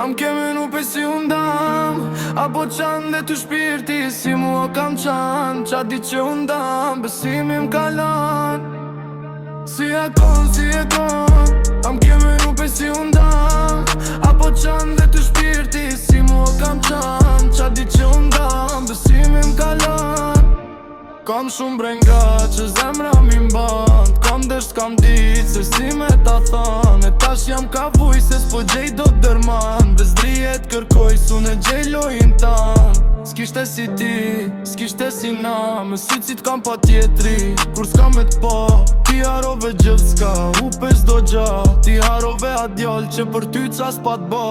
Am keme nu pe si undam Apo qanë dhe të shpirti Si mua kam qanë Qa di që undam Besimi m'kalan Si e kon Am keme nu pe si undam Apo qanë dhe të shpirti Si mua kam qanë Qa di që undam Besimi m'kalan Kam shumë brenga që zemra mi mband Kam desht kam dit se si me ta than E tash jam ka vuj se s'po gjej do dërman Bez drijet kërkoj su në gjej lojin tan S'kishte si ti, s'kishte si na Me sycit kam pa tjetri Kur s'kam me t'pa Ti harove gjëv s'ka U pes do gja Ti harove a djall që për ty ca s'pat ba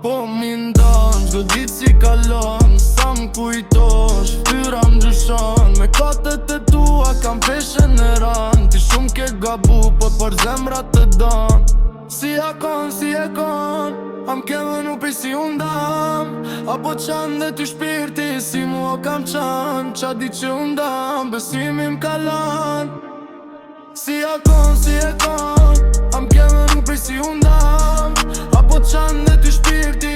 Po mi ndan Gjdo dit si kalon Sa m'kujtosh Ftyra m'gjyshon Me katët e tua kam peshen e ran Ti shumë ke gabu Po për zemra të dan Si e kon Am keme nu pi si undam Apo qanë dhe ty shpirti Si mua kam qanë Qa di që undam Besimi m'kalan Si e kon Am keme nu pi si undam Apo qanë dhe ty shpirti